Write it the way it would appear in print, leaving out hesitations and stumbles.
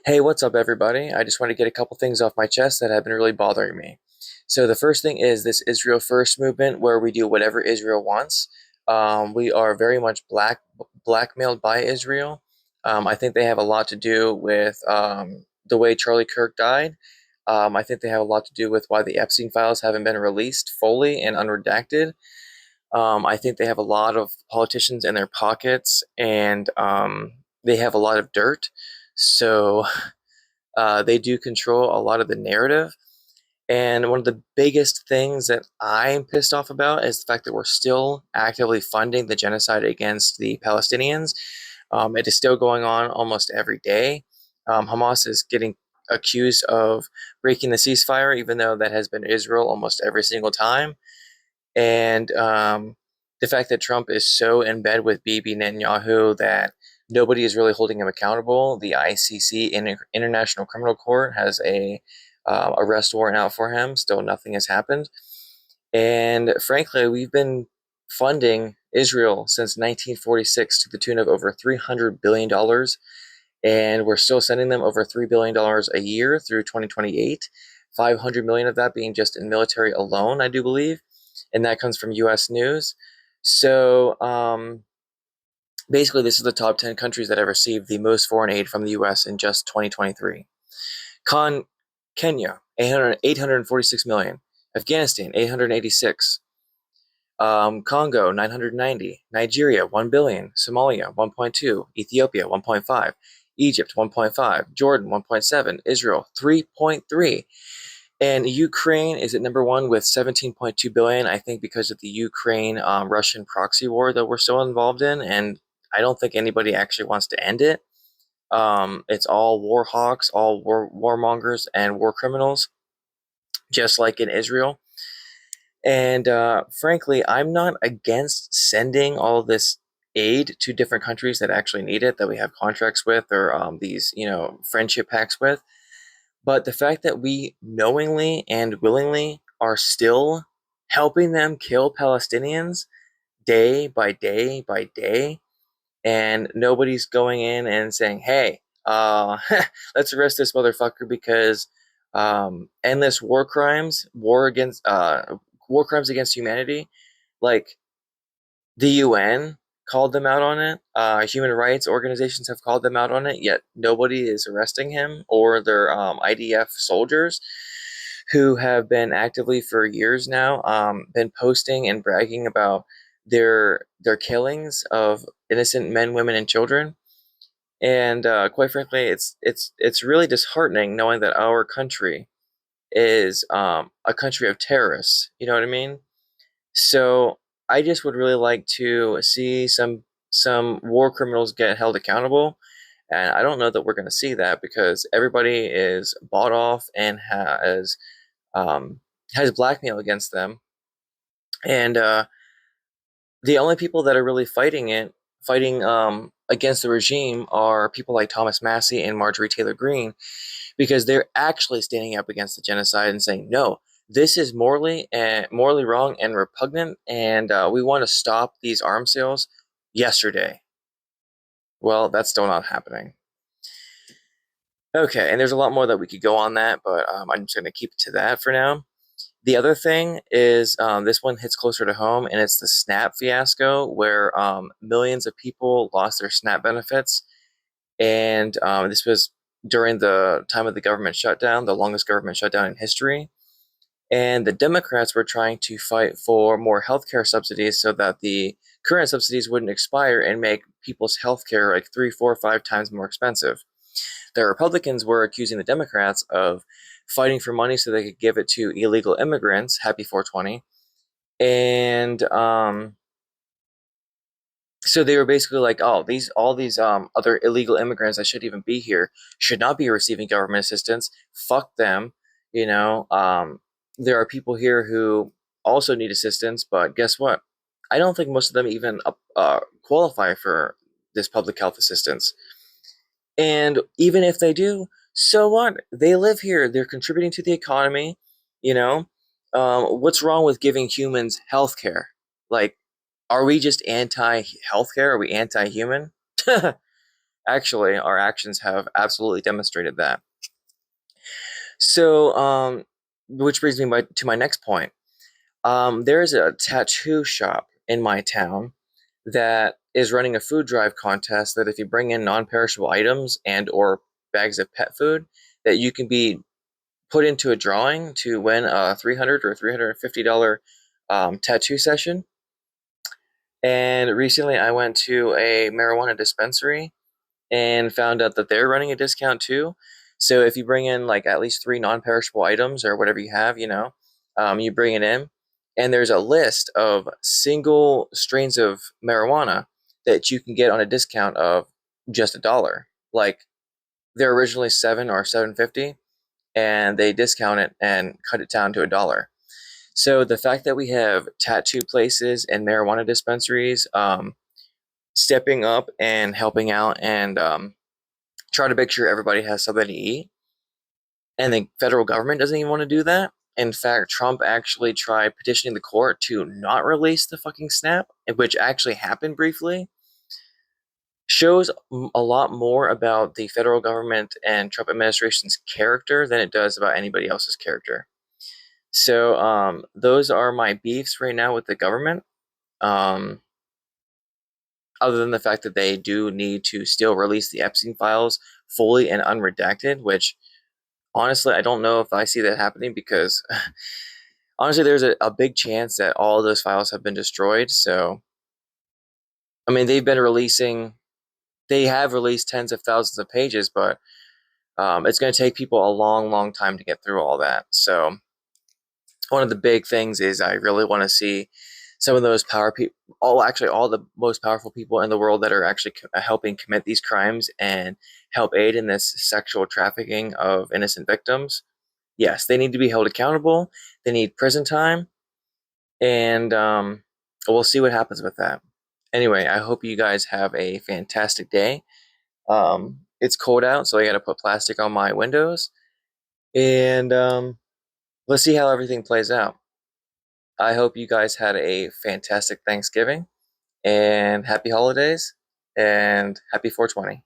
Hey, what's up, everybody? I just want to get a couple things off my chest that have been really bothering me. So, the first thing is this Israel First movement where we do whatever Israel wants. We are very much blackmailed by Israel. I think they have a lot to do with the way Charlie Kirk died. I think they have a lot to do with why the Epstein files haven't been released fully and unredacted. I think they have a lot of politicians in their pockets and they have a lot of dirt. So, they do control a lot of the narrative. And one of the biggest things that I'm pissed off about is the fact that we're still actively funding the genocide against the Palestinians. It is still going on almost every day. Hamas is getting accused of breaking the ceasefire, even though that has been Israel almost every single time. And the fact that Trump is so in bed with Bibi Netanyahu that nobody is really holding him accountable. The ICC, International Criminal Court, has a arrest warrant out for him. Still, nothing has happened. And frankly, we've been funding Israel since 1946 to the tune of over $300 billion, and we're still sending them over $3 billion a year through 2028. 500 million of that being just in military alone, I do believe, and that comes from U.S. News. So basically, this is the top 10 countries that have received the most foreign aid from the U.S. in just 2023. Kenya, 846 million. Afghanistan, 886. Congo, 990. Nigeria, 1 billion. Somalia, 1.2. Ethiopia, 1.5. Egypt, 1.5. Jordan, 1.7. Israel, 3.3. And Ukraine is at number one with 17.2 billion, I think because of the Ukraine Russian proxy war that we're still involved in. And I don't think anybody actually wants to end it. It's all war hawks, all warmongers, and war criminals, just like in Israel. And frankly, I'm not against sending all this aid to different countries that actually need it, that we have contracts with, or these, friendship pacts with. But the fact that we knowingly and willingly are still helping them kill Palestinians day by day by day, and nobody's going in and saying, "Hey, let's arrest this motherfucker because endless war crimes against humanity." Like the UN called them out on it. Human rights organizations have called them out on it. Yet nobody is arresting him or their IDF soldiers who have been actively for years now been posting and bragging about their killings of innocent men, women, and children. And quite frankly, it's really disheartening knowing that our country is a country of terrorists. You know what I mean? So I just would really like to see some war criminals get held accountable. And I don't know that we're going to see that because everybody is bought off and has blackmail against them. And the only people that are really fighting against the regime, are people like Thomas Massey and Marjorie Taylor Greene, because they're actually standing up against the genocide and saying, no, this is morally wrong and repugnant, and we want to stop these arms sales yesterday. Well, that's still not happening. Okay, and there's a lot more that we could go on that, but I'm just going to keep it to that for now. The other thing is this one hits closer to home, and it's the SNAP fiasco, where millions of people lost their SNAP benefits. And this was during the time of the government shutdown, the longest government shutdown in history. And the Democrats were trying to fight for more healthcare subsidies so that the current subsidies wouldn't expire and make people's healthcare like 3, 4, 5 times more expensive. The Republicans were accusing the Democrats of fighting for money so they could give it to illegal immigrants. Happy 420. And so they were basically like, oh, all these other illegal immigrants that shouldn't even be here should not be receiving government assistance. Fuck them. You know, there are people here who also need assistance, but guess what? I don't think most of them even qualify for this public health assistance. And even if they do, so what? They live here. They're contributing to the economy. You know, what's wrong with giving humans health care? Like, are we just anti healthcare? Are we anti human? Actually, our actions have absolutely demonstrated that. So, which brings me to my next point. There is a tattoo shop in my town that is running a food drive contest that if you bring in non-perishable items and or bags of pet food, that you can be put into a drawing to win a $300 or $350 tattoo session. And recently I went to a marijuana dispensary and found out that they're running a discount too. So if you bring in like at least three non-perishable items or whatever you have, you bring it in, and there's a list of single strains of marijuana that you can get on a discount of just $1. Like they're originally 7 or 7.50, and they discount it and cut it down to $1. So the fact that we have tattoo places and marijuana dispensaries stepping up and helping out and try to make sure everybody has something to eat, and the federal government doesn't even want to do that. In fact, Trump actually tried petitioning the court to not release the fucking snap, which actually happened briefly. Shows a lot more about the federal government and Trump administration's character than it does about anybody else's character. So those are my beefs right now with the government. Um, other than the fact that they do need to still release the Epstein files fully and unredacted, which honestly, I don't know if I see that happening because honestly, there's a big chance that all of those files have been destroyed. So, I mean, they have released tens of thousands of pages, but it's going to take people a long, long time to get through all that. So, one of the big things is I really want to see some of those power people, all the most powerful people in the world that are actually helping commit these crimes and help aid in this sexual trafficking of innocent victims. Yes, they need to be held accountable. They need prison time, and we'll see what happens with that. Anyway, I hope you guys have a fantastic day. It's cold out, so I got to put plastic on my windows, and let's see how everything plays out. I hope you guys had a fantastic Thanksgiving and happy holidays and happy 420.